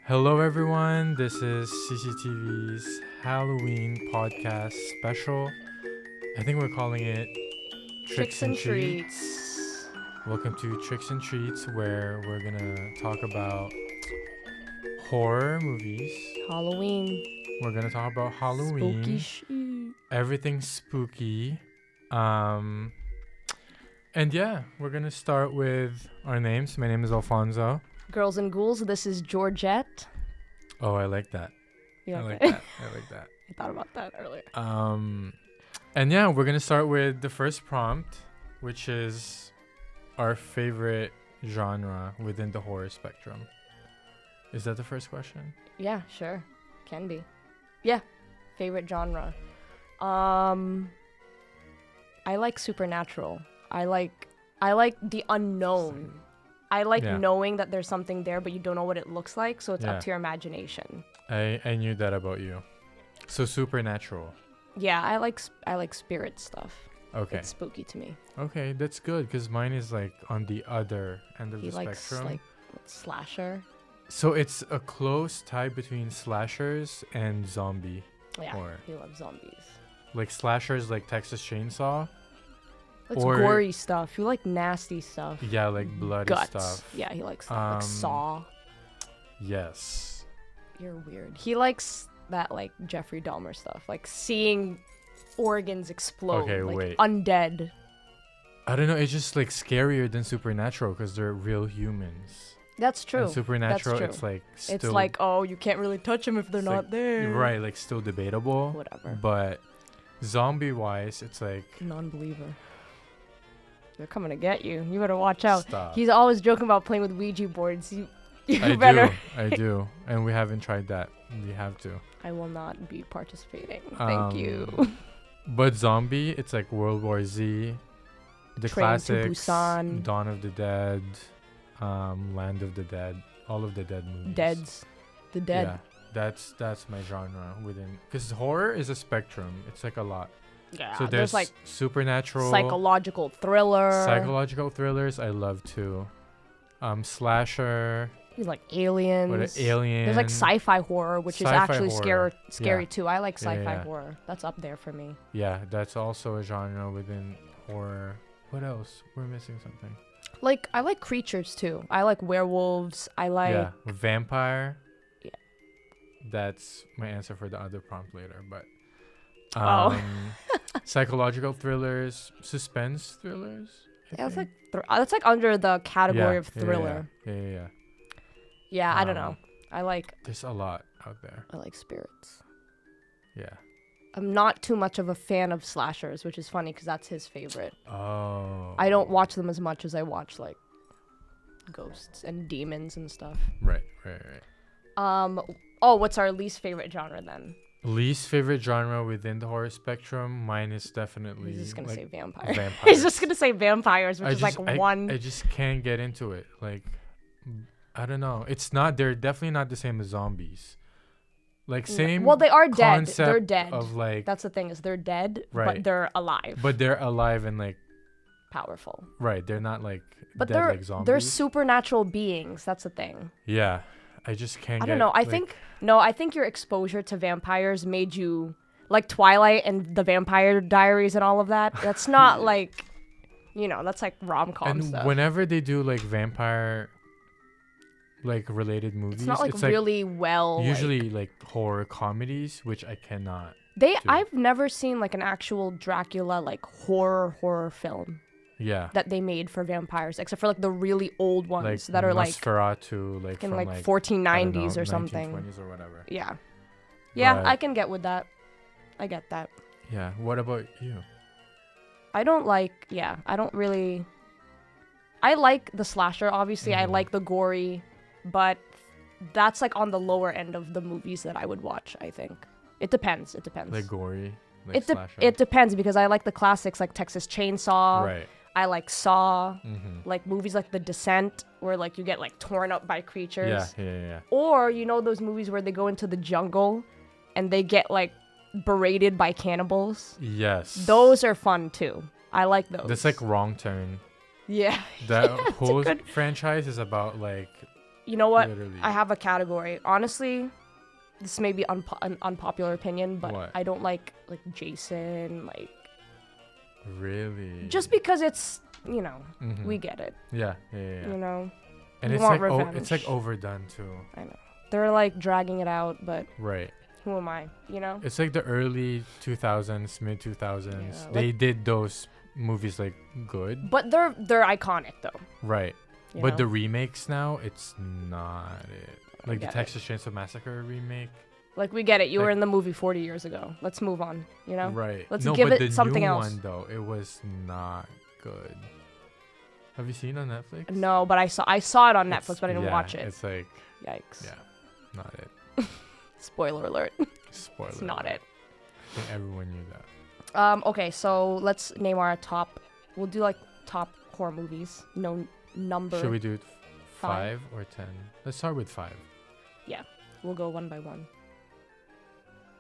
Hello, everyone. This is CCTV's Halloween podcast special. I think we're calling it Tricks and Treats. Welcome to Tricks and Treats, where we're gonna talk about horror movies. Halloween. We're gonna talk about Halloween. Spooky shit. Everything spooky. And yeah, we're gonna start with our names. My name is Alfonso. Girls and Ghouls, this is Georgette. Oh, I like that. Yeah, I like okay. that. I like that. I thought about that earlier. And yeah, we're gonna start with the first prompt, which is our favorite genre within the horror spectrum. Is that the first question? Yeah, sure. Can be. Yeah. Favorite genre. I like supernatural. I like the unknown. I like knowing that there's something there, but you don't know what it looks like, so it's up to your imagination. I knew that about you. So supernatural. Yeah, I like spirit stuff. Okay. It's spooky to me. Okay, that's good, because mine is like on the other end of the spectrum. He likes slasher. So it's a close tie between slashers and zombie horror. He loves zombies. Like slashers like Texas Chainsaw. Likes gory stuff. You like nasty stuff. Yeah, like bloody Guts. stuff. Yeah, he likes that. Like Saw. Yes. You're weird. He likes that like Jeffrey Dahmer stuff. Like seeing organs explode. Okay, like wait. Undead. I don't know. It's just like scarier than supernatural because they're real humans. That's true. And supernatural, That's true. it's like still. It's like, oh, you can't really touch them if they're not like, there. Right, like still debatable. Whatever. But zombie-wise, it's like. Non-believer. They're coming to get you. You better watch out. Stop. He's always joking about playing with Ouija boards. You I better. I do. And we haven't tried that. We have to. I will not be participating. Thank you. But zombie, it's like World War Z, the Train to classics, Busan. Dawn of the Dead, Land of the Dead, all of the Dead movies. Deads. The Dead. Yeah, that's my genre within. Because horror is a spectrum. It's like a lot. Yeah, So there's like supernatural, psychological thriller. psychological thrillers. I love too. Slasher. There's like aliens. What aliens? There's like sci-fi horror, which is Sci-fi actually horror. scary Yeah. too. I like Yeah, sci-fi yeah. horror. That's up there for me. Yeah, that's also a genre within horror. What else? We're missing something. Like I like creatures too. I like werewolves. I like Vampire. Yeah. That's my answer for the other prompt later, but psychological thrillers, suspense thrillers. that's like that's like under the category of thriller. Yeah. Yeah, I don't know. I like There's a lot out there. spirits. Yeah. I'm not too much of a fan of slashers, which is funny because that's his favorite. Oh. I don't watch them as much as I watch like ghosts and demons and stuff. Right. Oh, what's our least favorite genre then? Least favorite genre within the horror spectrum. Mine is definitely. He's just gonna like, say vampires. vampires. He's just gonna say vampires, which is like one. I just can't get into it. Like, I don't know. It's not. They're definitely not the same as zombies. Like same. Well, they are dead. They're concept dead. Of like. That's the thing is they're dead, Right. but they're alive. But they're alive and like. Powerful. Right. They're not like. But dead they're like zombies. they're supernatural beings. That's the thing. Yeah. I just can't. I don't know. I think your exposure to vampires made you like Twilight and the Vampire Diaries and all of that. That's not like, that's like rom-com And stuff. whenever they do like vampire, like related movies, it's not like really well. Usually like horror comedies, which I cannot. I've never seen like an actual Dracula like horror film. Yeah. That they made for vampires, except for like the really old ones Like that are like Nosferatu, like in from like like 1490s or something. 1920s or whatever. Yeah, But- I can get with that. I get that. Yeah. What about you? I don't really. I like the slasher, obviously. I like the gory, but that's like on the lower end of the movies that I would watch. I think it depends. Like gory, like slasher. It depends because I like the classics like Texas Chainsaw. Right. I like Saw, Mm-hmm. like movies like The Descent, where like you get like torn up by creatures. Yeah. Or those movies where they go into the jungle and they get like berated by cannibals. Yes. Those are fun too. I like those. That's like Wrong Turn. Yeah. That Yeah, whole good... franchise is about like You know what? Literally. I have a category. Honestly, this may be an unpopular opinion, but What? I don't like Jason, like Really? just because it's, Mhm. we get it, Yeah. you know. And You it's want like revenge. it's like overdone too. I know. They're like dragging it out, but Right. who am I, you know? It's like the early 2000s, mid 2000s. Yeah, They did those movies like good. But they're iconic though. Right. you But know? the remakes now, it's not it. Like the get it. Texas Chainsaw Massacre remake. Like we get it. You were like- in the movie 40 years ago. Let's move on, you know? Right. Let's no, give but it the something new else. one though, it was not good. Have you seen it on Netflix? No, but I saw it on It's- Netflix, but I didn't yeah, watch it. It's like, Yikes. yeah, not it. Spoiler alert. Spoiler. It's not it. I think everyone knew that. Okay, so let's name our top. We'll do like top horror movies. Number. Should we do 5 five. or 10? Let's start with 5. We'll go one by one.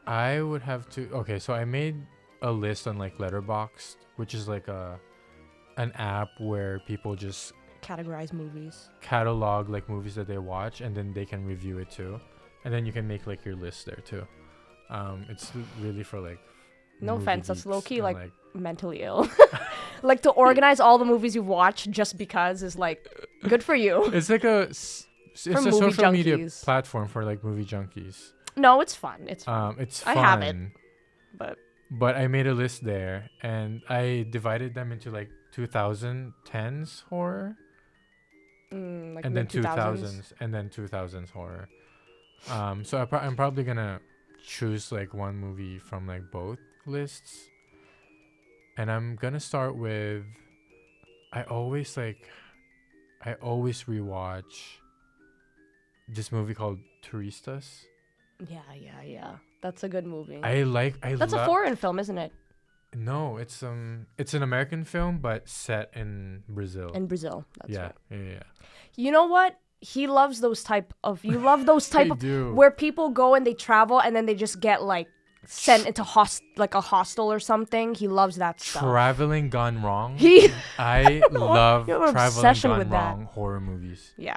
I would have to. Okay, so I made a list on like Letterboxd, which is like an app where people just Categorize movies. catalog like movies that they watch, and then they can review it too, and then you can make like your list there too. It's really for like. No movie offense, that's geeks low-key, and, like mentally ill. Like to organize all the movies you watch just because is like good for you. It's like it's a movie social media junkies. platform for like movie junkies. No, it's fun. It's fun. It's I fun. have it. But I made a list there, and I divided them into like 2010s horror, like and then mid-2000s. 2000s, and then 2000s horror. So I'm probably gonna choose like one movie from like both lists, and I'm gonna start with. I always rewatch this movie called Turistas. Yeah. That's a good movie. That's a foreign film, isn't it? No, it's an American film, but set in Brazil. In Brazil. That's yeah, right. yeah. You know what? He loves those type of. You love those type I of do. where people go and they travel and then they just get like sent into like a hostel or something. He loves that stuff. Traveling Gone Wrong. He I love You have an Traveling obsession Gone with that. Wrong horror movies. Yeah.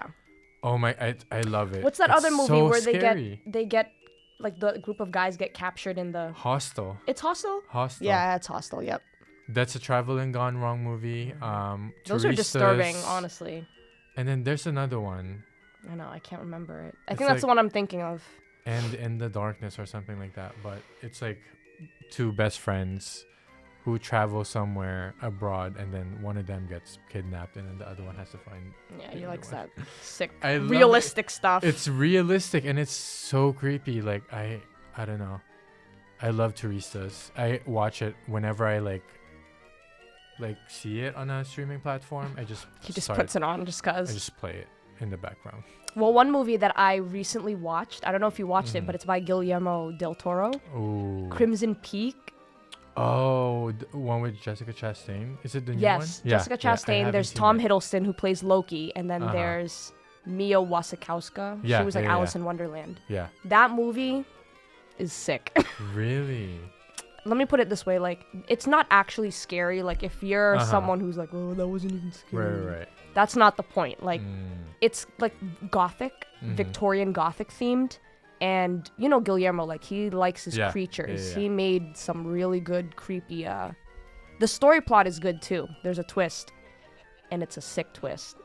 Oh my, I love it. What's that It's other movie so where scary. they get like the group of guys get captured in the. Hostel. It's Hostel. Hostel. Yeah, it's Hostel. Yep. That's a Traveling Gone Wrong movie. Those are disturbing, Turistas. honestly. And then there's another one, I know. I can't remember it. I It's think that's like- the one I'm thinking of. and In the Darkness or something like that. But it's like two best friends who travel somewhere abroad, and then one of them gets kidnapped, and then the other one has to find. Yeah, the he other likes one. that sick, I love it. realistic stuff. It's realistic and it's so creepy. Like I don't know. I love Turistas. I watch it whenever I like see it on a streaming platform. I just He just start- puts it on just I cause. just play it in the background. Well, one movie that I recently watched, I don't know if you watched it, Mhm. but it's by Guillermo del Toro. Ooh. Crimson Peak. Oh, the one with Jessica Chastain. Is it the new one? Yes, Jessica Yeah, I Chastain. haven't There's seen Tom it. Hiddleston who plays Loki, and then Uh-huh. there's Mia Wasikowska. Yeah, She was like yeah, Alice yeah. in Wonderland. Yeah. That movie is sick. Really? Let me put it this way, like it's not actually scary. Like if you're Uh-huh. someone who's like, oh, that wasn't even scary. Right. That's not the point. Like it's like gothic, Mhm. Victorian gothic themed. And you know Guillermo, like he likes his Yeah, creatures. yeah. He made some really good creepy the story plot is good too. There's a twist. And it's a sick twist.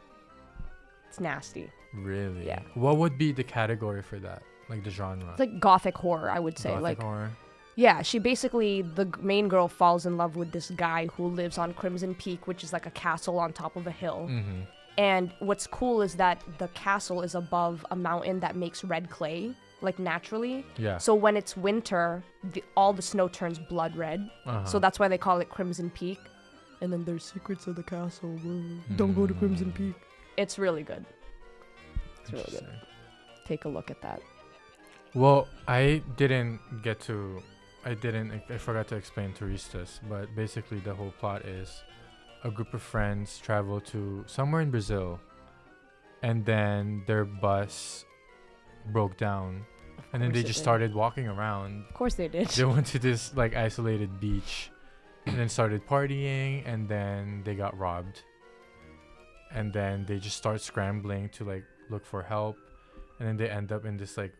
It's nasty. Really? Yeah. What would be the category for that? Like the genre? It's like gothic horror, I would say. Gothic like horror? yeah, she basically main girl falls in love with this guy who lives on Crimson Peak, which is like a castle on top of a hill. Mm-hmm. And what's cool is that the castle is above a mountain that makes red clay, like naturally. Yeah. So when it's winter, all the snow turns blood red. Uh-huh. So that's why they call it Crimson Peak. And then there's secrets of the castle. Don't go to Crimson Peak. It's really good. It's really good. Interesting. Take a look at that. Well, I forgot to explain Turistas, but basically the whole plot is a group of friends travel to somewhere in Brazil, and then their bus broke down, and then course they it just did. started walking around. Of course they did. They went to this like isolated beach, and then started partying, and then they got robbed. And then they just start scrambling to like look for help, and then they end up in this like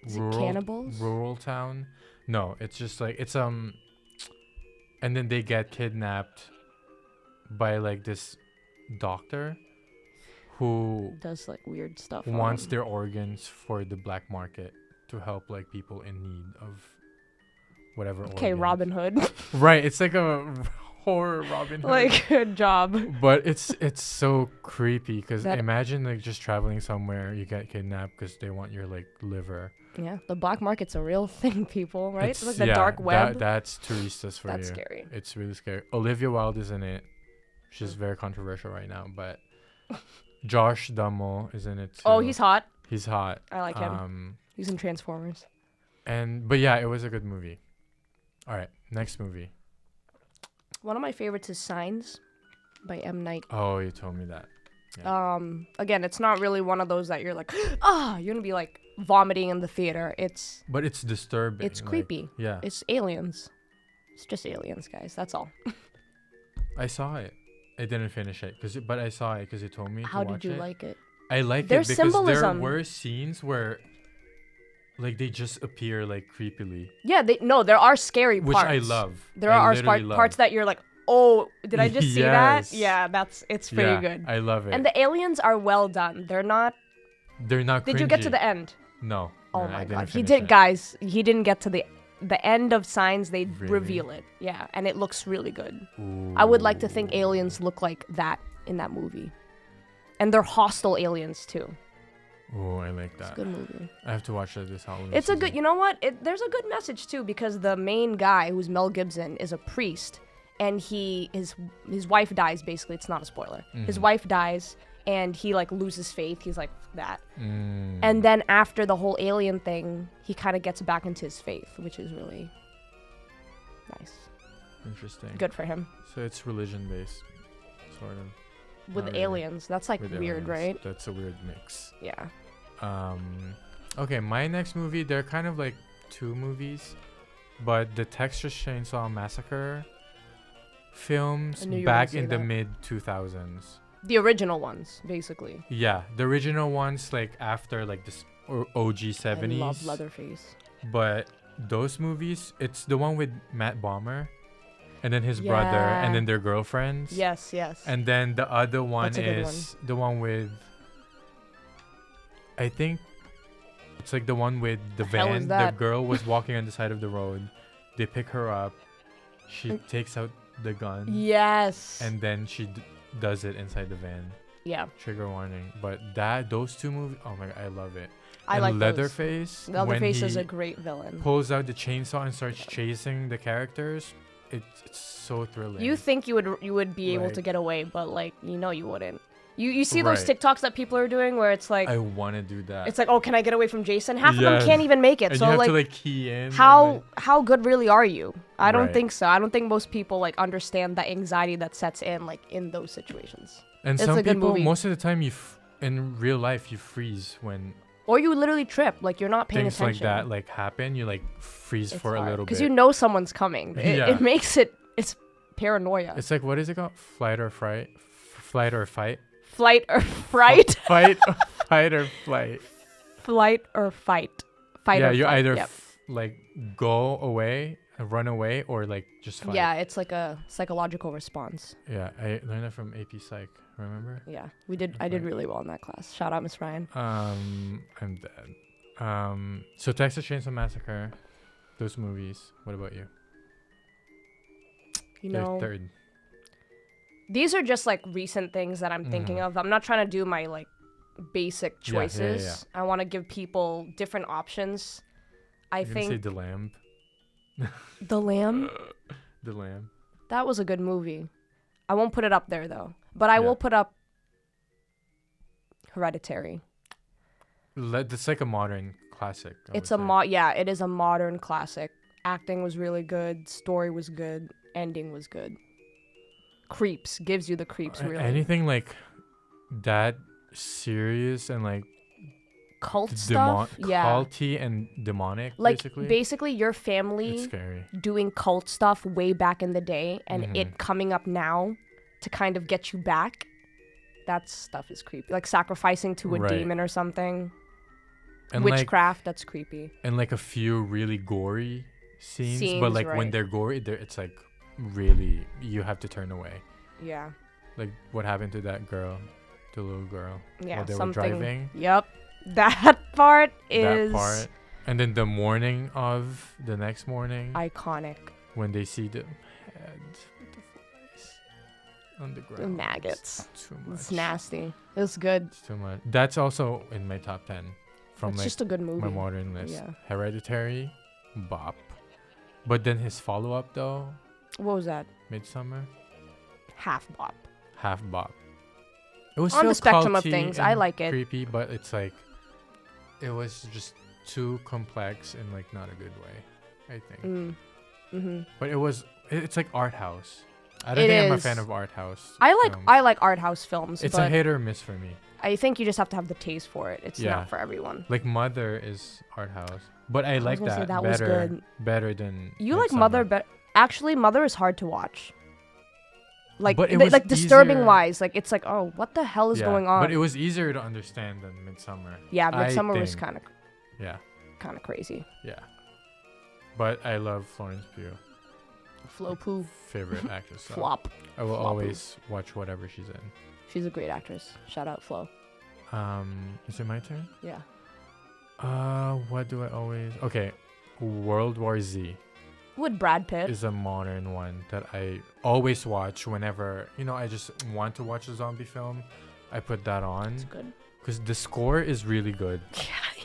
Is it cannibals? rural town. No, it's just like and then they get kidnapped by like this doctor who Does like weird stuff. on wants them. their organs for the black market to help like people in need of whatever. Okay, organs. Robin Hood. Right, it's like a horror Robin Hood. Like, good job. But it's so creepy because That- imagine like just traveling somewhere, you get kidnapped because they want your like liver. Yeah, the black market's a real thing, people, right? It's like the yeah, dark web. That's turistas for That's you. scary. It's really scary. Olivia Wilde is in it. She's very controversial right now, but Josh Duhamel is in it too. Oh, he's hot. He's hot. I like him. He's in Transformers. But yeah, it was a good movie. All right, next movie. One of my favorites is Signs by M. Night. Oh, you told me that. Again, it's not really one of those that you're like, you're gonna be like vomiting in the theater. But it's disturbing. It's like, creepy. Yeah. It's aliens. It's just aliens, guys. That's all. I saw it. I didn't finish it, but I saw it because you told me How to watch did you it. like it? I like There's it because symbolism. there were scenes where like they just appear like creepily, Yeah, there are scary which parts. I love. There I are literally love. parts that you're like, oh, did I just see that? Yes. Yeah, it's pretty Yeah, good. I love it. And the aliens are well done. They're not. They're not. Did you get to cringy. the end? No. Oh no, I my didn't god, he finish did, it. guys. He didn't get to the end of Signs. They Really? reveal it. Yeah, and it looks really good. I would like to think aliens look like that in that movie, and they're hostile aliens too. Oh, I like It's a that. good movie. I have to watch that this Halloween. It's a good. season. You know what? There's a good message too, because the main guy, who's Mel Gibson, is a priest, and his wife dies. Basically, it's not a spoiler. His Mhm. wife dies, and he like loses faith. He's like that. Mm. And then after the whole alien thing, he kind of gets back into his faith, which is really nice. Interesting. Good for him. So it's religion based, sort of. With Not really. aliens, that's like With weird, aliens. right? That's a weird mix. Yeah. Okay, my next movie, they're kind of like two movies, but the Texas Chainsaw Massacre films I knew you were back gonna in say the that. mid 2000s. The original ones, basically. Yeah, the original ones like after like this OG 70s. I love Leatherface. But those movies, it's the one with Matt Bomer and then his brother Yeah. and then their girlfriends. Yes, yes. And then the other one That's a good is the one with, I think it's like the one with the The hell is van. The that? girl was walking on the side of the road. They pick her up. She takes out the gun. Yes. And then she does it inside the van. yeah, Trigger warning. But those two movies, oh my god, I love it. I and like those. Leatherface. when Leatherface is he a great villain. pulls out the chainsaw and starts chasing the characters. It's so thrilling. You think you would be able Like- to get away, but like you wouldn't. You see those Right. TikToks that people are doing where it's like I want to do that. it's like, oh, can I get away from Jason? Half of Yes. them can't even make it. and So you have like, to like key in. and, how good really are you? I don't Right. think so. I don't think most people like understand the anxiety that sets in like in those situations. and it's some a good people, movie. most of the time, in real life, you freeze when Or you literally trip, like you're not paying things attention. like that like happen. You like freeze for a little bit. because you know someone's coming. Yeah. It makes it's paranoia. It's like, what is it called? Flight or fright? Flight or fight? Flight or fright. Fight or flight. Flight or fight. Fight Yeah, or you flight. either Yep. like go away, run away, or like just fight. Yeah, it's like a psychological response. Yeah, I learned that from AP Psych. Remember? Yeah, I did really well in that class. Shout out, Miss Ryan. I'm dead. So Texas Chainsaw Massacre, those movies. What about you? You Your know, third. these are just like recent things that I'm thinking Mhm. of. I'm not trying to do my like basic Yeah, yeah, choices. yeah. I want to give people different options. I You're gonna say think The Lamb. The Lamb, The Lamb. that was a good movie. I won't put it up there though, but I Yeah. will put up Hereditary. That's like a modern classic. It's it is a modern classic. Acting was really good, story was good, ending was good. Creeps, gives you the creeps really. Anything like that serious and like Cult stuff, yeah. culty and demonic, Like basically. your It's family scary. doing cult stuff way back in the day and Mhm. it coming up now to kind of get you back. that stuff is creepy. Like sacrificing to a Right. demon or something. And Witchcraft, that's creepy. and like a few really gory scenes, but Scenes, like when right. they're gory, it's like really you have to turn away. Yeah. Like what happened to that girl, the little girl, Yeah, while they were something. driving. Yep. That part is That part, and then the morning of the next morning iconic. when they see the head with the flies on the ground. The maggots. It's too much. It's nasty. It's good. It's too much. That's also in my top 10 from It's like just a good movie. my modern list. Yeah. Hereditary, bop. But then his follow-up though, What was that? Midsummer, Half bop. half bop. It was On still the spectrum of culty things, I and like it. creepy, but it's like it was just too complex in like not a good way, I think. But it's like art house. I don't It think I'm a is. fan of art house. I films. like art house films, It's but a hit or miss for me. I think you just have to have the taste for it. It's Yeah. not for everyone. Like Mother is art house, but I like gonna say that, that was better. good. Better than You like Midsommar. Mother, but actually, Mother is hard to watch. Like, But it was like disturbing easier- wise, like it's like, oh, what the hell is Yeah, going on? But it was easier to understand than Midsummer. yeah, I Midsummer was think. Yeah, kind of crazy. yeah. But I love Florence Pugh. Flo Poo, Favorite actress. So flop. I will Flop-oo. always watch whatever she's in. She's a great actress. Shout out Flo. Is it my turn? Yeah. What do I always? Okay, World War Z With Brad Pitt. is a modern one that I always watch whenever I just want to watch a zombie film. I put that on It's good. because the score is really good.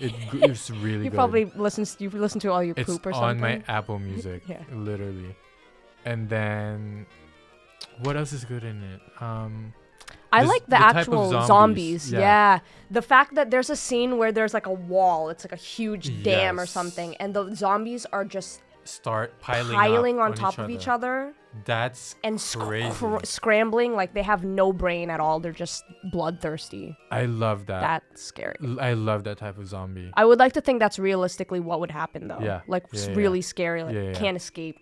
Yeah. It's really You good. probably you listen to all your It's poop or on something. my Apple Music, Yeah. literally. And then, what else is good in it? I This- like the type of actual zombies, zombies. yeah. Yeah. The fact that there's a scene where there's like a wall, it's like a huge dam or Yes. something, and the zombies are just Start piling piling up on top of each other That's and crazy. scrambling like they have no brain at all. They're just bloodthirsty. I love that. That's scary. I love that type of zombie. I would like to think that's realistically what would happen though. Yeah. Like Yeah, yeah, really scary. Like Yeah, yeah. can't escape.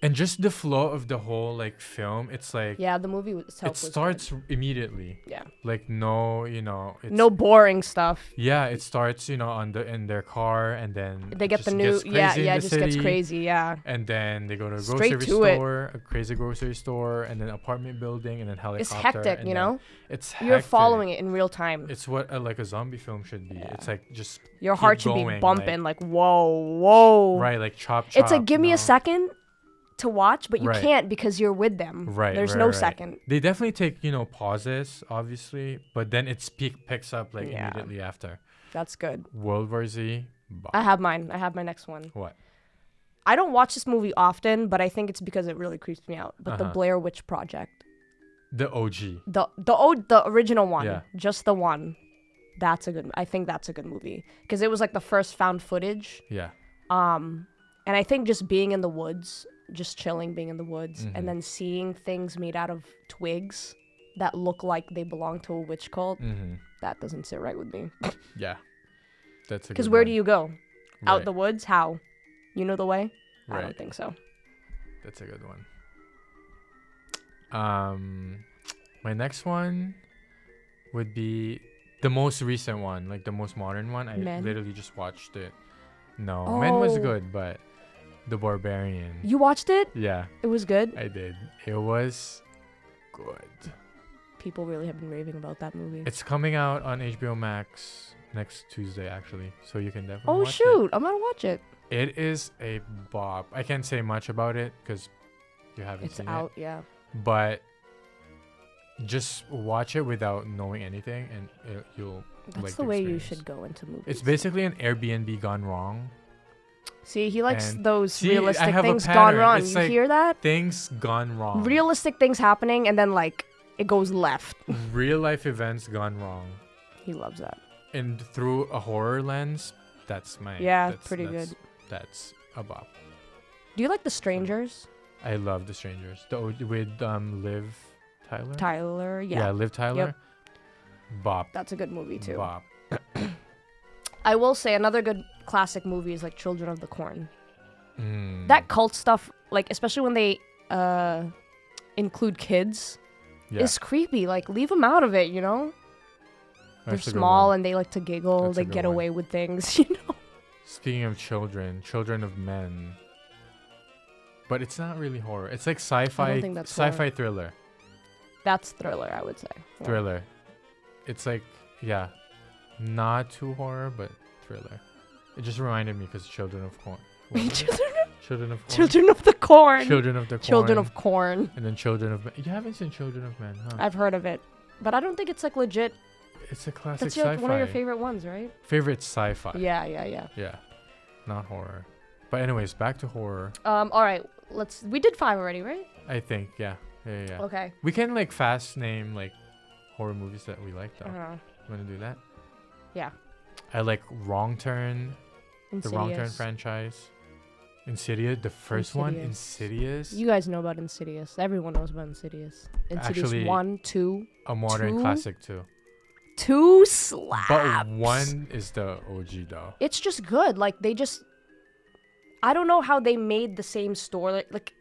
And just the flow of the whole like film, it's like Yeah, the movie itself it was starts immediately. good. Yeah. Like no, it's, No boring stuff. Yeah, it starts in their car, and then They it get just the new gets crazy in it the just gets city, crazy, yeah. And then they go to a Straight grocery to it. store, a crazy grocery store, and then apartment building, and then helicopter. It's hectic, and you then know? It's You're hectic. following it in real time. It's what like a zombie film should be. Yeah. It's like just Your keep heart should be going, bumping like whoa. right, like chop. It's like give me a second. second to watch, but you Right. can't because you're with them. Right. There's right, no right. second. They definitely take pauses, obviously, but then it picks up like Yeah. immediately after. That's good. World War Z. bop. I have mine. I have my next one. What? I don't watch this movie often, but I think it's because it really creeps me out. But the Uh-huh. Blair Witch Project. The OG. The original one. Yeah. Just the one. I think that's a good movie because it was like the first found footage. Yeah. And I think just being in the woods, just chilling, being in the woods, Mhm. and then seeing things made out of twigs that look like they belong to a witch cult, Mm-hmm. that doesn't sit right with me. Yeah. That's a Because good where one. do you go? Right. Out the woods? How? You know the way? I Right. don't think so. That's a good one. My next one would be the most recent one, like the most modern one. I Men? literally just watched it. No, Men was Oh. good, but The Barbarian. You watched it? Yeah, It was good? I did. It was good. People really have been raving about that movie. It's coming out on HBO Max next Tuesday, actually, so you can definitely. Oh, watch shoot. I'm going to watch it. It. It is a bop. I can't say much about it because you haven't It's seen out, yeah. it, but just watch it without knowing anything, and you'll. That's like the way you experience. should go into movies. It's basically an Airbnb gone wrong. See, he likes and- those See, I realistic have a things gone pattern. wrong. It's You like- hear that? Things gone wrong. Realistic things happening, and then, like, it goes left. Real life events gone wrong, He loves that. and through a horror lens, that's my. Yeah, that's, pretty that's- good. That's a bop. Do you like The Strangers? I love The Strangers. With Liv Tyler. Tyler, yeah. Liv Tyler. Bop. That's a good movie, too. Bop. I will say another good classic movie is, like, Children of the Corn. Mm. That cult stuff, like, especially when they include kids, is creepy. Like, leave them out of it, you know? They're That's a good small one. and they like to giggle. That's a They good get one. away with things, you know? Speaking of children of men. But it's not really horror. It's like sci-fi, think that's sci-fi horror. thriller. That's thriller, I would say. Yeah. Thriller. It's like, yeah, not too horror, but thriller. It just reminded me because Children of Corn. What was it? Children of Corn. Children of the Corn. Children of the Corn. Children of Corn. And then Children of Men. You haven't seen Children of Men, huh? I've heard of it. But I don't think it's like legit. It's a classic That's sci-fi. one of your favorite ones, right? Favorite sci-fi. Yeah. Yeah. Not horror. But anyways, back to horror. All right. We did 5 already, right? I think, yeah. Okay. We can like fast name like horror movies that we like though. Uh-huh. You wanna do that? Yeah. I like Wrong Turn, Insidious. the Wrong Turn franchise. Insidious, the first one, Insidious. You guys know about Insidious. Everyone knows about Insidious. Insidious Actually, 1, 2. A modern 2? classic too. 2 slaps. But 1 is the OG though. It's just good. Like, I don't know how they made the same story. Like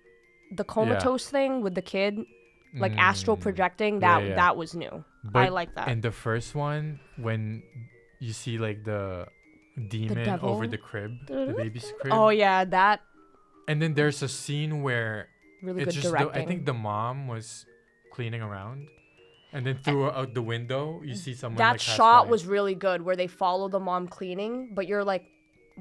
the comatose thing with the kid, like astral projecting, that was new. But I like that. in the first one, when you see like the demon devil? over the crib, the baby's crib. Oh yeah, that And then there's a scene where really it's good just directing. I think the mom was cleaning around, and then through out the window you see someone. That like, pass shot by. was really good, where they follow the mom cleaning, but you're like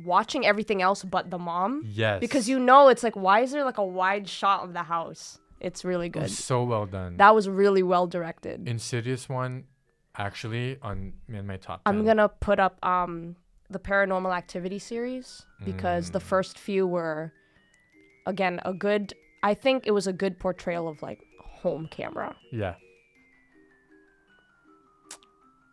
watching everything else but the mom. Yes. Because you know it's like, why is there like a wide shot of the house? It's really It good. was so well done. That was really well directed. Insidious one, actually in my top 10. I'm gonna put up the Paranormal Activity series because the first few were, again, I think it was a good portrayal of like home camera. Yeah.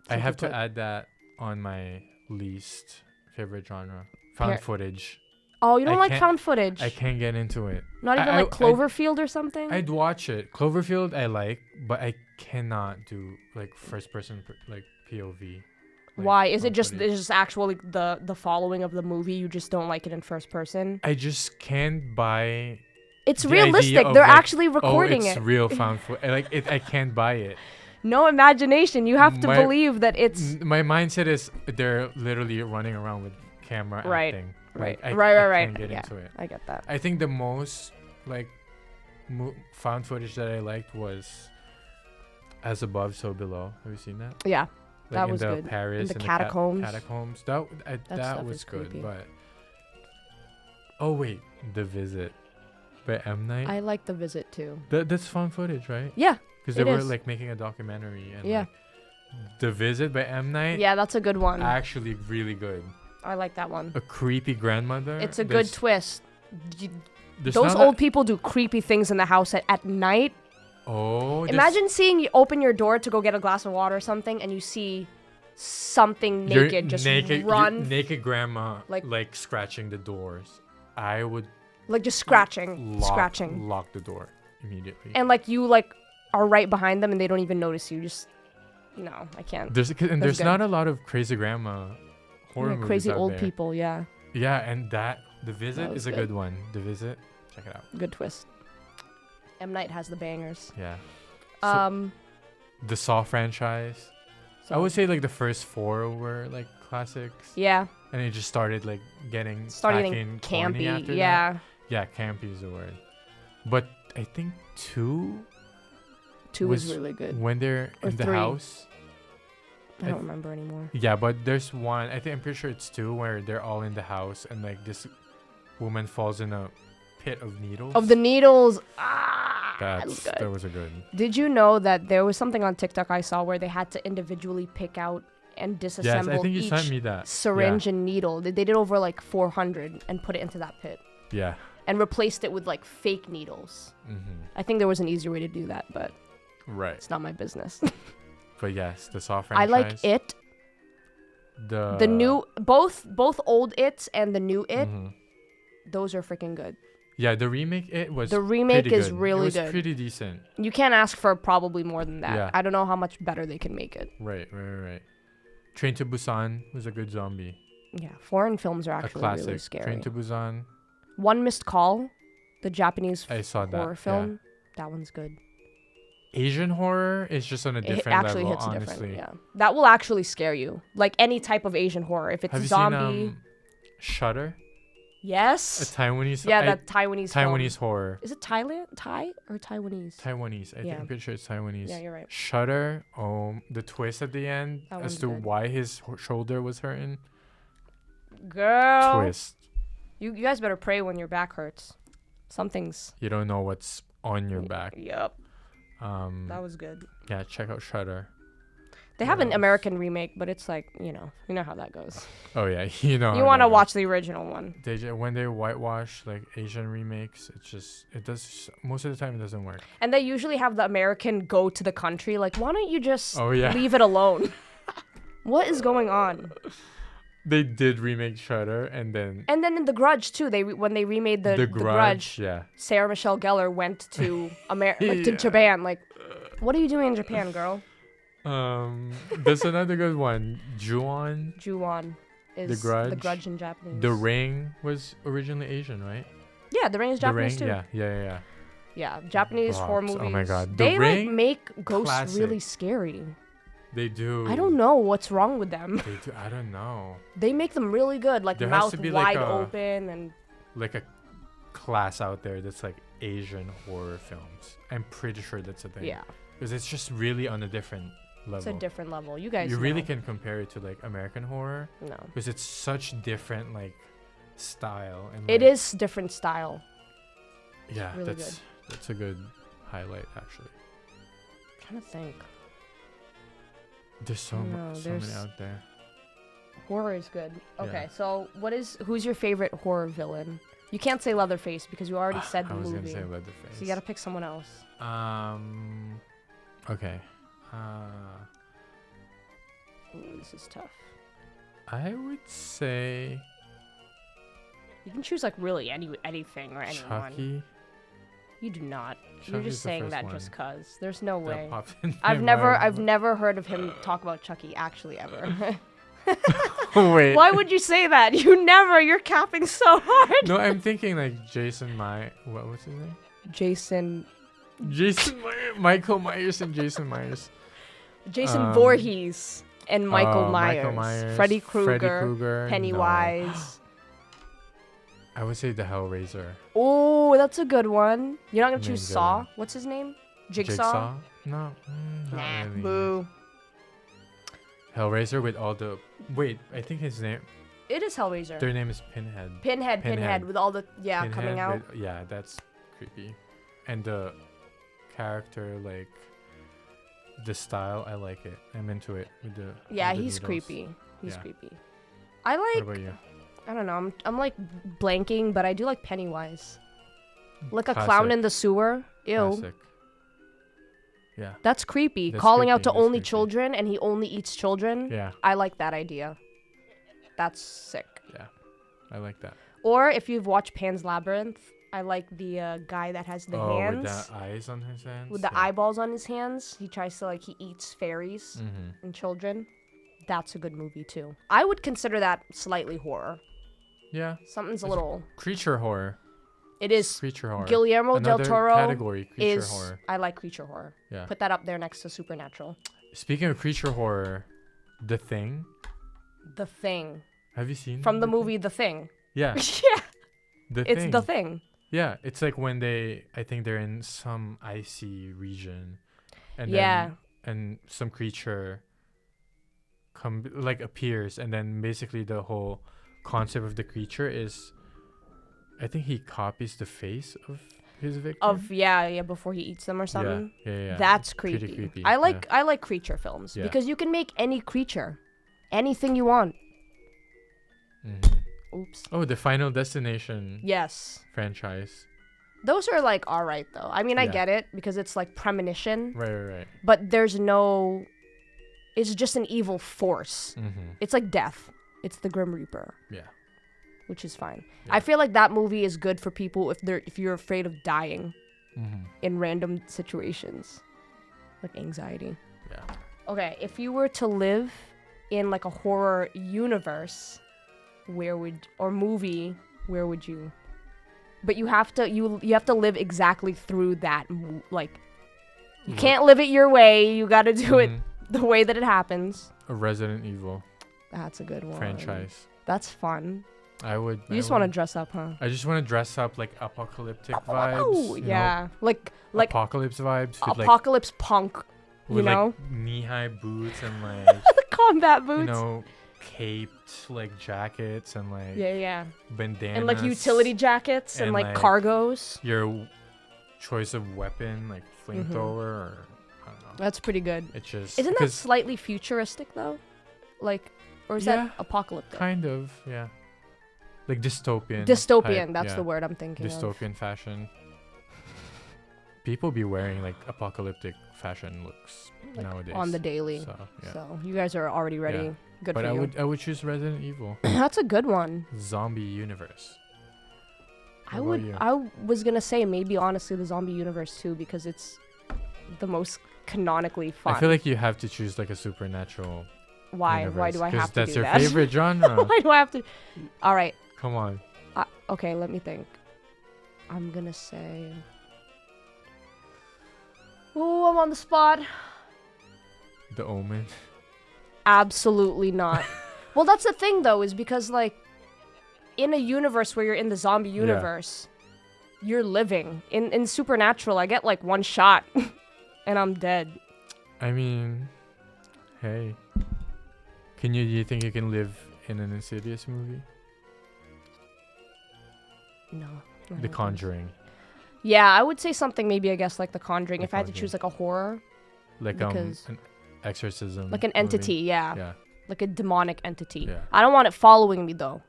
I have to add that on my least favorite genre. Found footage. Oh, you don't I like can't- found footage? I can't get into it. Not even like Cloverfield or something? I'd watch it. Cloverfield I like, but I cannot do like first person like POV. like, Why? Is it found just footage. it's just actually the following of the movie? You just don't like it in first person? I just can't buy. It's the idea realistic. of, They're like, actually recording it's it. real found footage. Like it, I can't buy it. No imagination. You have to My- believe that it's My mindset is they're literally running around with camera Right. acting. right. Like, I right. can't get Yeah, into it. I get that. I think the most like found footage that I liked was As Above, So Below. Have you seen that? Yeah, Like that in was the good. Paris In the and catacombs. catacombs. That That stuff was is good, creepy. but oh wait, The Visit by M Night. I like The Visit too. That's found footage, right? Yeah, Because they it were is. like making a documentary and Yeah. like, The Visit by M Night. yeah, that's a good one. Actually, really good. I like that one. A creepy grandmother. It's a good twist. There's Those not a- old people do creepy things in the house at night. Oh, Imagine seeing you open your door to go get a glass of water or something, and you see something your naked just your run, naked grandma like- like scratching the doors. I would like just scratching. lock the door immediately. And like you like are right behind them, and they don't even notice you. Just no, I can't. there's good. not a lot of crazy grandma horror Yeah, movies crazy out old there. people. Yeah, Yeah, and The Visit That was is a good. good one. The Visit, check it out. good twist. M Night has the bangers. Yeah. The Saw franchise. I so- would say like the first 4 were like classics, yeah, and it just started like getting starting tacky and corny campy. after that. Yeah, Yeah, campy is the word. But I think 2 2 was was really good. when they're Or in the 3. house. I don't remember anymore. Yeah, but there's one. I'm pretty sure it's 2 where they're all in the house and like this woman falls in a pit of needles. Of the needles. That was good. That was a good. Did you know that there was something on TikTok I saw where they had to individually pick out and disassemble Yes, I think you each sent me that. syringe and needle? They did over like 400 and put it into that pit Yeah. and replaced it with like fake needles. Mm-hmm. I think there was an easier way to do that, but Right. it's not my business. But yes, the Saw franchise. I like It. The new both old It's and the new It. Mhm. Those are freaking good. Yeah, the remake was The remake pretty is good. really it was good. pretty decent. You can't ask for probably more than that. Yeah. I don't know how much better they can make it. Right. Train to Busan was a good zombie. Yeah, foreign films are A actually classic. really scary. Train to Busan. One Missed Call, the Japanese I saw that. horror yeah. film. That one's good. Asian horror is just on a It different actually level, hits a honestly. different. Yeah, that will actually scare you. Like any type of Asian horror. If it's Have you zombie, seen Shudder? A yes. Taiwanese. Yeah, that Taiwanese. Taiwanese film. horror. Is it Thailand? Thai or Taiwanese? Taiwanese. Yeah. I'm pretty sure it's Taiwanese. Yeah, you're right. Shudder. The twist at the end That as one's to good. why his shoulder was hurting. Girl, Twist. you guys better pray when your back hurts. Something's. You don't know what's on your back. Yep. That was good. Yeah, check out Shudder. They have an American remake, but it's like, you know how that goes. Oh yeah, you know. You how want to that watch the original one. goes. When they whitewash like Asian remakes, it does most of the time it doesn't work. And they usually have the American go to the country. Like, why don't you just leave it alone? What is going on? They did remake Shudder, and then in The Grudge too. When they remade the Grudge, yeah. Sarah Michelle Gellar went to to Japan. Like, what are you doing in Japan, girl? There's another good one. Ju-on is The Grudge. The Grudge in Japanese. The Ring was originally Asian, right? Yeah, The Ring is Japanese The Ring, too. yeah. Yeah, Japanese horror Rocks. movies. Oh my God. They The Ring, like make ghosts classic. really scary. They do. I don't know what's wrong with them. They do. I don't know. They make them really good, like There has mouth to be wide like a- open and Like a class out there that's like Asian horror films. I'm pretty sure that's a thing. yeah, Because it's just really on a different level. it's a different level. You guys, You really know. can compare it to like American horror No, because it's such different like style and it like, is different style. Yeah, really that's a good highlight actually. I'm trying to think. There's so No, so many there's- out there. Horror is good. Okay, Yeah. so who's your favorite horror villain? You can't say Leatherface because you already said the I was movie. gonna say Leatherface. So you gotta pick someone else. Okay. Ooh, this is tough. I would say You can choose like really anything or anyone. Chucky. You do not. You're Chucky's just the saying first that one just cause. There's no that way. popped in my I've mind. never heard of him talk about Chucky actually ever. Wait. Why would you say that? You're capping so hard. No, I'm thinking like Jason what's his name? Jason Michael Myers and Jason Myers. Voorhees and Michael Michael Myers. Myers, Freddy Freddy Krueger, Krueger, Pennywise. I would say the Hellraiser. Oh, that's a good one. You're not gonna Main choose Saw. villain. What's his name? Jigsaw? No, not Nah, really. boo. Hellraiser with all the I think his name. It is Hellraiser. Their name is Pinhead. Pinhead with all the coming Pinhead out. yeah, that's creepy. And the character, like the style, I like it. I'm into it with the. Yeah, with the he's needles. creepy. He's Yeah. creepy. I What like. about you? I don't know. I'm like blanking, but I do like Pennywise. Like a clown Classic. in the sewer. Ew. Classic. Yeah. That's creepy. That's Calling out to creepy, that's only creepy. children and he only eats children. Yeah. I like that idea. That's sick. Yeah. I like that. Or if you've watched Pan's Labyrinth, I like the guy that has the hands. With the eyes on his hands. With the eyeballs on his hands. He tries to he eats fairies Mm-hmm. and children. That's a good movie too. I would consider that slightly horror. Yeah. Something's a It's little. Creature horror. It is. Creature horror. Guillermo del Another Toro category. Creature is. horror. I like creature horror. Yeah. Put that up there next to Supernatural. Speaking of creature horror, The Thing. The Thing. Have you seen From the movie The Thing. Yeah. Yeah. It's Thing. The Thing. Yeah, it's like when I think they're in some icy region, and Yeah. and some creature appears, and then basically the whole concept of the creature is, I think he copies the face of his victim. Before he eats them or something. Yeah. That's It's pretty creepy. creepy, I like creature films Yeah. because you can make any creature, anything you want. Mhm. Oops. Oh, the Final Destination Yes. franchise. Those are all right though. I mean, I Yeah. get it because it's like premonition, Right. but there's no. It's just an evil force. Mm-hmm. It's like death. It's the Grim Reaper, Yeah. which is fine. Yeah. I feel like that movie is good for people if you're afraid of dying Mm-hmm. in random situations, like anxiety. Yeah. Okay, if you were to live in like a horror universe, where would you? But you have to live exactly through that You can't live it your way. You got to do it Mhm. the way that it happens. A Resident Evil That's a good one. franchise. That's fun. I would. You just want to dress up, huh? I just want to dress up like apocalyptic vibes. Oh, you know? yeah. Like Apocalypse vibes. With apocalypse punk, you with know? like knee-high boots and like The combat boots. you know, caped like jackets and like Yeah. bandanas And like utility jackets and and, like like, cargos. Your choice of weapon, like flamethrower or I don't know. That's pretty good. It's just Isn't that 'cause slightly futuristic though? Like, or is Yeah, that apocalyptic? kind of, yeah. Like dystopian. Dystopian. type, That's yeah. the word I'm thinking of. Dystopian fashion. People be wearing like apocalyptic fashion looks Like, nowadays. on the daily. So, yeah. So you guys are already ready. Yeah. Good But for you. I would choose Resident Evil. That's a good one. Zombie universe. I What about would. you? I was gonna say maybe honestly the zombie universe too because it's the most canonically fun. I feel like you have to choose like a supernatural Why? universe. Why do I 'cause have to that's do your that? favorite genre. Why do I have to? All right. Come on. Okay. Let me think. I'm gonna say. Oh, I'm on the spot. The Omen. Absolutely not. Well, that's the thing though, is because like in a universe where you're in the zombie universe, you're living. In Supernatural, I get like one shot and I'm dead. I mean, hey. Do you think you can live in an Insidious movie? No. I The don't think so. Conjuring. Yeah, I would say something maybe I guess like The Conjuring. The If I had to Conjuring. choose like a horror, Like Because- an exorcism. like an movie. entity, yeah. Yeah. Like a demonic entity. Yeah. I don't want it following me though.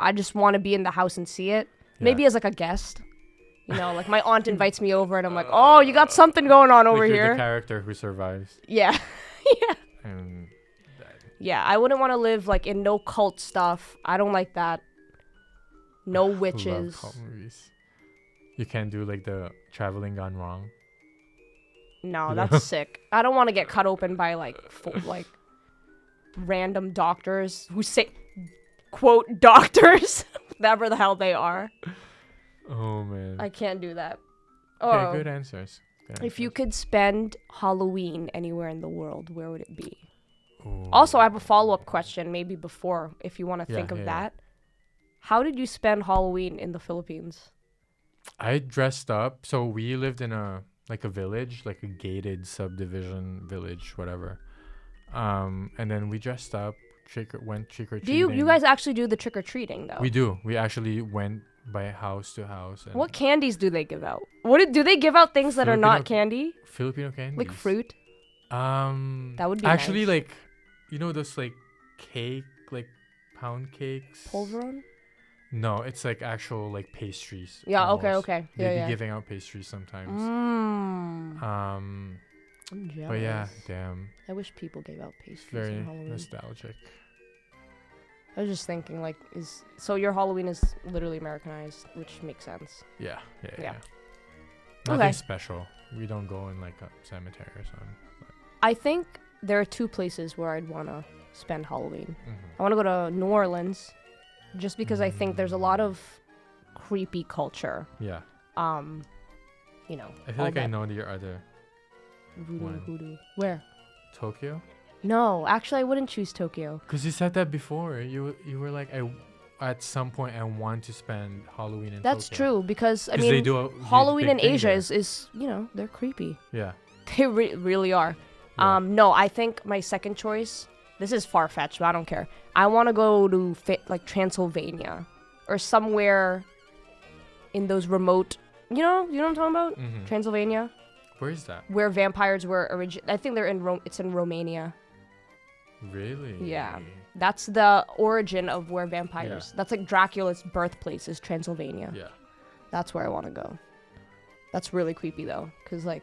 I just want to be in the house and see it. Maybe Yeah. as like a guest. You know, like my aunt invites me over and I'm like, "Oh, you got something going on over like you're here." the character who survives. Yeah. Yeah. And Yeah, I wouldn't want to live like in no cult stuff. I don't like that. No love witches. cult movies. You can't do like the traveling gone wrong. No, You know? that's sick. I don't want to get cut open by like like random doctors who say quote doctors, whatever the hell they are. Oh man. I can't do that. Okay, Oh, good answers. if you could spend Halloween anywhere in the world, where would it be? Ooh. Also, I have a follow-up question, maybe before, if you want to Yeah, think of yeah. that. How did you spend Halloween in the Philippines? I dressed up. So we lived in a village, like a gated subdivision village, whatever. And then we dressed up, went trick or Do treating. you guys actually do the trick or treating though? We do. We actually went by house to house. And What candies do they give out? Do they give out things that are not candy? Filipino candies. Like fruit? That would be actually nice. like, you know those like cake, like pound cakes. Polvoron? No, it's like actual like pastries. Yeah, almost. okay. They Yeah, be yeah. giving out pastries sometimes. Mmm. Um, I'm jealous. but yeah, damn, I wish people gave out it's pastries very on Halloween. nostalgic. I was just thinking, like, so your Halloween is literally Americanized, which makes sense. Yeah. Yeah. Nothing Okay. special. We don't go in like a cemetery or something. I think there are two places where I'd want to spend Halloween. Mhm. I want to go to New Orleans, just because I think there's a lot of creepy culture. Yeah, You know. I feel all like I that know your other Voodoo, one. hoodoo. Where? Tokyo. No, actually, I wouldn't choose Tokyo. Cause you said that before. You were like, at some point I want to spend Halloween in That's Tokyo. true because I 'Cause they mean, do a Halloween big in thing Asia there. is they're creepy. Yeah. They really are. Yeah. No, I think my second choice. This is far fetched, but I don't care. I want to go to like Transylvania or somewhere in those remote. You know what I'm talking about? Mhm. Transylvania, Where is that? where vampires were I think they're in It's in Romania. Really? Yeah. That's the origin of where vampires. Yeah. That's like Dracula's birthplace is Transylvania. Yeah. That's where I want to go. That's really creepy though, because like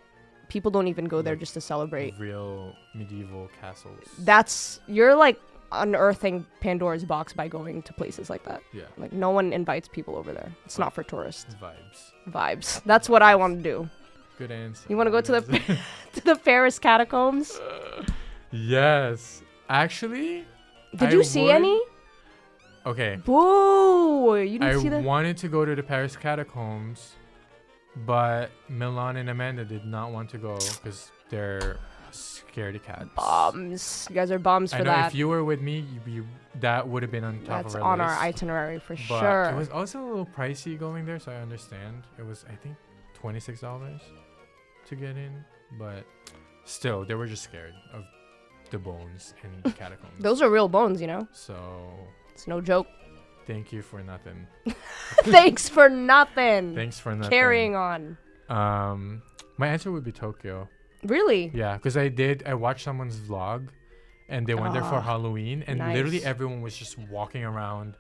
people don't even go there Like just to celebrate. Real medieval castles. You're like unearthing Pandora's box by going to places like that. Yeah. Like no one invites people over there. It's not for tourists. Vibes. That's what I want to do. Good answer. You want to go to Good answer. to the Paris catacombs? Yes. Actually. Did I you see would- any? Okay. Boo! You didn't I see that? wanted to go to the Paris catacombs, But Milan and Amanda did not want to go because they're scaredy cats. Bums. You guys are bums I for know that. if you were with me, that would have been on top That's of our on list. our itinerary for But sure. it was also a little pricey going there, so I understand. It was, I think, $26 to get in, but still, they were just scared of the bones and the catacombs. Those are real bones, you know? So, It's no joke. thank you for nothing. Thanks for nothing. Thanks for nothing. Carrying on. My answer would be Tokyo. Really? Yeah, because I watched someone's vlog, and they went there for Ah, Halloween, and nice. literally everyone was just walking around,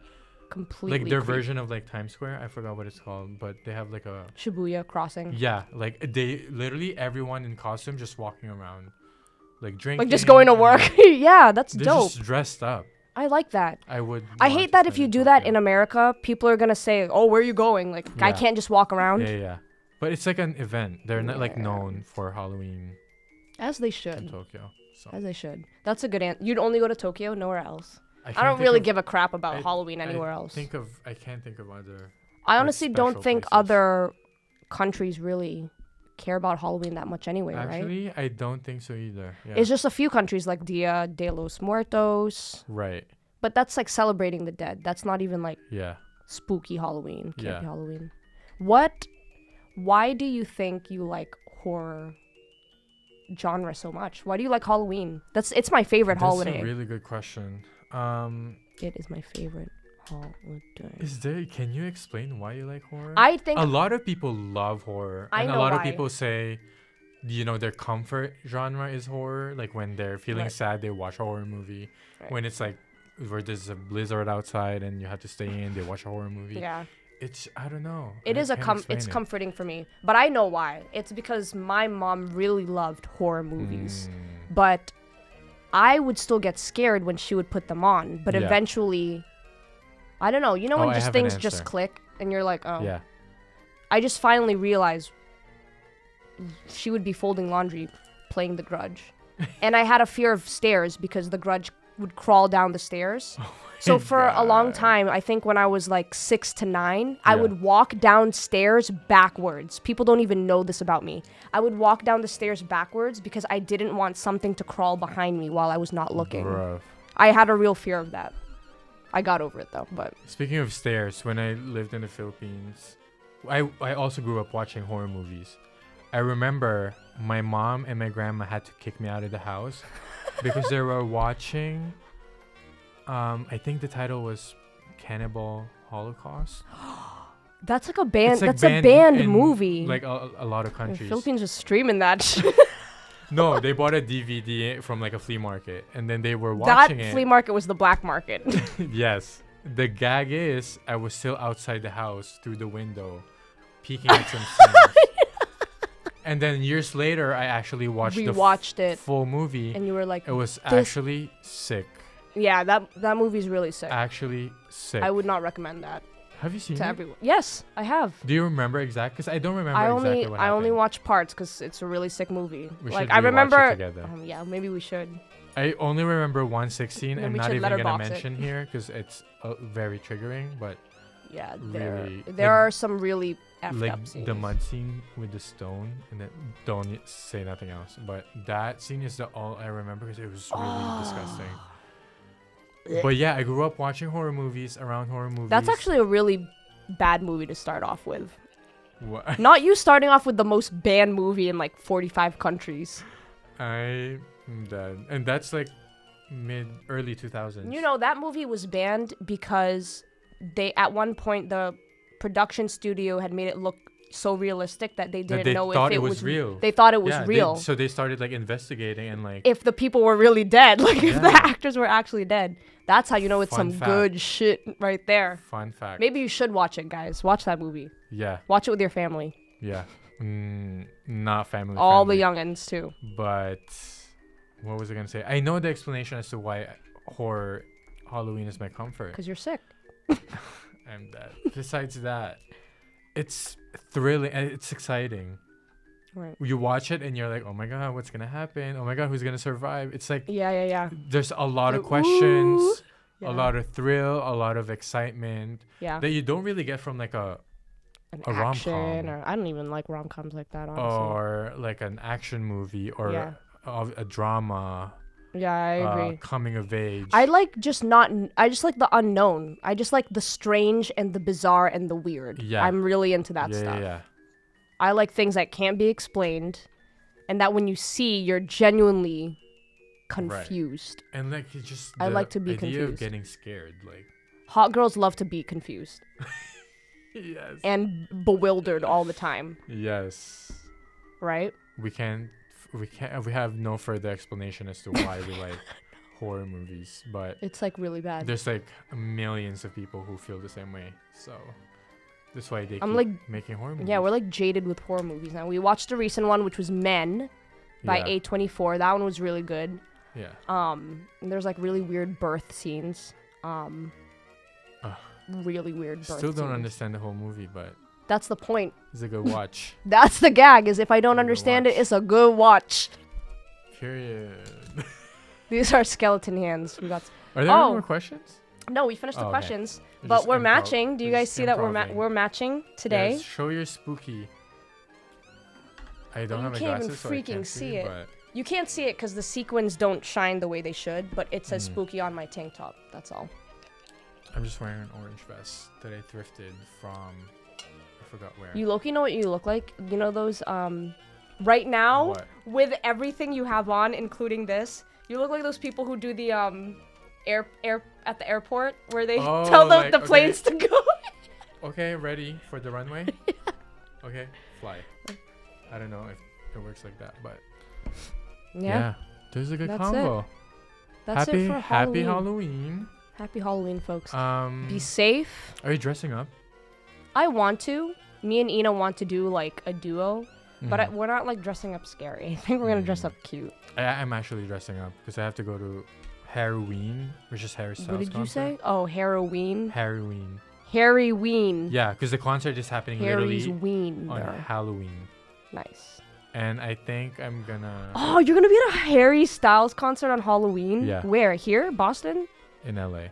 Completely. like their creep. version of like Times Square. I forgot what it's called, but they have like a Shibuya crossing. yeah, like they literally everyone in costume just walking around, like drinking, Like just going to and, work. like, Yeah, that's they're dope. just dressed up. I like that. I would. I want hate to that spend if you do that Tokyo. in America, people are going to say, oh, where are you going? Like, I Yeah. can't just walk around. Yeah. But it's like an event. They're not like Yeah. known for Halloween As they in should. Tokyo. So As they should. That's a good answer. You'd only go to Tokyo, nowhere else. I can't don't think really of- give a crap about I- Halloween anywhere else. I can't think of other. I like, honestly don't special think places. other countries really care about Halloween that much anyway, right? Actually, I don't think so either. Yeah. It's just a few countries like Dia de los Muertos, right. but that's like celebrating the dead. That's not even like Yeah. spooky Halloween, campy Yeah. Halloween. Why do you think you like horror genre so much? Why do you like Halloween? It's my favorite holiday. That's a really good question. It is my favorite holiday. Can you explain why you like horror? I think a lot of people love horror. I And a know lot of why. people say, their comfort genre is horror. Like when they're feeling Right. sad, they watch a horror movie. Right. When it's like where there's a blizzard outside and you have to stay in, they watch a horror movie. yeah. I don't know. It I is can't explain it's it. comforting for me, but I know why. It's because my mom really loved horror movies, but I would still get scared when she would put them on. But Yeah. eventually, I don't know. You know Oh, when I just have an things just answer. click and you're like, oh. Yeah. I just finally realized she would be folding laundry, playing The Grudge, and I had a fear of stairs because The Grudge would crawl down the stairs. So for a long time, I think when I was like 6 to 9, I Yeah. would walk downstairs backwards. People don't even know this about me. I would walk down the stairs backwards because I didn't want something to crawl behind me while I was not looking. Bruh. I had a real fear of that. I got over it though, but Speaking of stairs, when I lived in the Philippines, I also grew up watching horror movies. I remember my mom and my grandma had to kick me out of the house because they were watching. I think the title was Cannibal Holocaust. that's like a band. It's, like, That's a banned in, movie. Like a lot of The countries. Philippines is streaming that. No, they bought a DVD from like a flea market, and then they were That watching it. flea market was the black market. Yes. The gag is I was still outside the house through the window, peeking at some scenes. And then years later, I actually watched the Rewatched it, full movie. and you were like, It was actually sick. yeah, that movie's really sick. Actually sick. I would not recommend that Have you seen to it? everyone. Yes, I have. Do you remember exact? Because I don't remember I exactly what only happened. watch parts because it's a really sick movie. We like should I rewatch it remember. together. Yeah, maybe we should. I only remember one 16. Then I'm we not should even gonna letterbox it. mention here because it's very triggering. But Yeah, Really, there like- are some really effed like up scenes. the mud scene with the stone, and then don't say nothing else. But that scene is all I remember because it was really disgusting. But yeah, I grew up watching horror movies, around horror movies. That's actually a really bad movie to start off with. What? Not you starting off with the most banned movie in like 45 countries. I'm dead, and that's like early 2000s. You know, that movie was banned because they, at one point, the production studio had made it look so realistic that they didn't they know thought if it was real. They thought it was Yeah, real. so they started like investigating and like If the people were really dead, like if the Yeah. actors were actually dead. That's how you know it's Fun some fact. good shit right there. fun fact. Maybe you should watch it, guys. Watch that movie. Yeah, Watch it with your family. yeah. Not family. All the friendly. youngins, too. But what was I gonna say? I know the explanation as to why Halloween is my comfort. Because you're sick. I'm dead. Besides that, it's thrilling and it's exciting. Right. You watch it and you're like, oh my god, what's gonna happen? Oh my god, who's gonna survive? It's like Yeah. there's a lot of Ooh. questions, Yeah. a lot of thrill, a lot of excitement Yeah. that you don't really get from like a an A action, rom-com. or I don't even like rom-coms like that, honestly. or like an action movie, or Yeah. a drama, Yeah, I agree. coming of age. I just like the unknown. I just like the strange and the bizarre and the weird. Yeah. I'm really into that yeah, stuff. yeah. I like things that can't be explained, and that when you see, you're genuinely confused. And like it's just I the like to be idea of confused. getting scared, like Hot girls love to be confused yes, and bewildered all the time, yes. right? We have no further explanation as to why we like horror movies, but It's like really bad. there's like millions of people who feel the same way. So that's why they I'm keep like- making horror movies. Yeah, we're like jaded with horror movies now. We watched a recent one, which was Men by yeah. A24. That one was really good. Yeah. And there's like really weird birth scenes. Ugh. Really weird birth Still don't scenes. understand the whole movie, but That's the point. it's a good watch. That's the gag, is if I don't Good understand it, watch. it's a good watch. Period. These are skeleton hands. We got Are there any Oh. more questions? No, we finished the Oh, okay. questions, We're but just we're improv- matching. Do you we're guys just see that improving. we're matching today? Yes, show your spooky. I don't You have my can't even glasses, so I freaking can't see it. But You can't see it because the sequins don't shine the way they should, but it says Mm. spooky on my tank top. That's all. I'm just wearing an orange vest that I thrifted from. I forgot where. You Loki know what you look like? You know those right now What? with everything you have on, including this, you look like those people who do the air at the airport where they Oh, tell like, the okay. planes to go. Okay, ready for the runway? Okay, fly. I don't know if it works like that, but Yeah. there's a good That's combo. That's happy it for Happy Halloween. Halloween. Happy Halloween, folks. Um, Be safe. are you dressing up? I want to. Me and Ina want to do like a duo, but Mhm. we're not like dressing up scary. I think we're gonna dress up cute. I'm actually dressing up because I have to go to Halloween, which is Harry Styles' What did you concert. say? Oh, Halloween. Halloween. Harry Ween. Yeah, because the concert is happening Harry's literally Ween. on there. Halloween, Nice. and I think I'm gonna Oh, you're gonna be at a Harry Styles concert on Halloween? Yeah. Where? Here? Boston? in LA.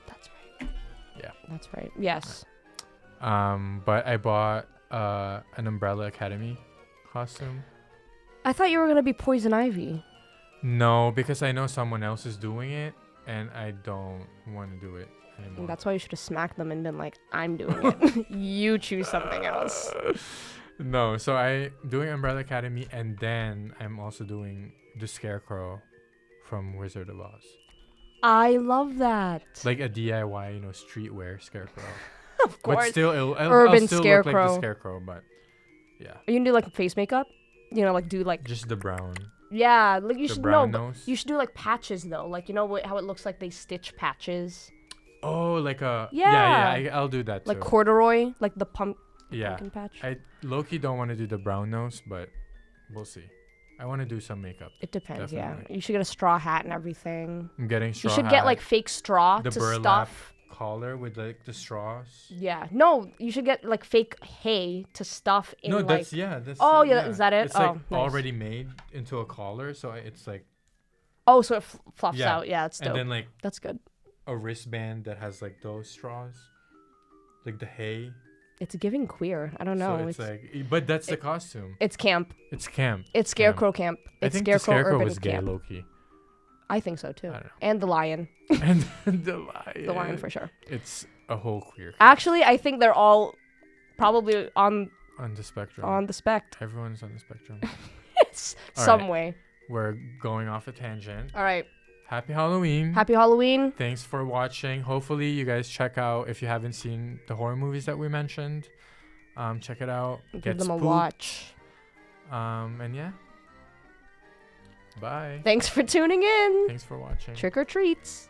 That's right. Yeah. That's right. Yes. But I bought an Umbrella Academy costume. I thought you were gonna be Poison Ivy. No, because I know someone else is doing it, and I don't want to do it anymore. That's why you should have smacked them and been like, I'm doing it. You choose something else. No, so I doing Umbrella Academy, and then I'm also doing the Scarecrow from Wizard of Oz, I love that. like a DIY, streetwear Scarecrow. Of course. But still, I'll Urban still look like Scarecrow. the Scarecrow, but yeah, Are you gonna do like face makeup? Like do like just the brown, yeah, like you the should brown know. nose. You should do like patches though, like how it looks like they stitch patches, Oh, like a Yeah. I'll do that like too. corduroy, like the Yeah, pumpkin patch. I low-key don't want to do the brown nose, but we'll see. I want to do some makeup. It depends. Definitely. Yeah, you should get a straw hat and everything. I'm getting straw You should hat, get like fake straw the to burlap stuff. collar with like the straws. Yeah, no, you should get like fake hay to stuff in. No, like, that's that's. Oh, yeah, is that it? It's Oh, like nice. already made into a collar, so it's like, Oh, so it fluffs Yeah, out. Yeah, it's dope. and then like That's good. a wristband that has like those straws, like the hay. It's giving queer. I don't know. So it's like, but that's the costume. it's camp. It's camp. It's scarecrow camp. I It's think scarecrow, the scarecrow urban was gay, camp. Loki, I think so too. I don't know. And the lion. and the lion. The lion for sure. It's a whole queer Actually, I think they're all probably on on the spectrum. the spect. Everyone's on the spectrum. All Some right. way. We're going off a tangent. All right. Happy Halloween. Happy Halloween. Thanks for watching. Hopefully you guys check out, if you haven't seen the horror movies that we mentioned, check it out. Give Get them a spooked. watch. And yeah. Bye. Thanks for tuning in. Thanks for watching. Trick or treats.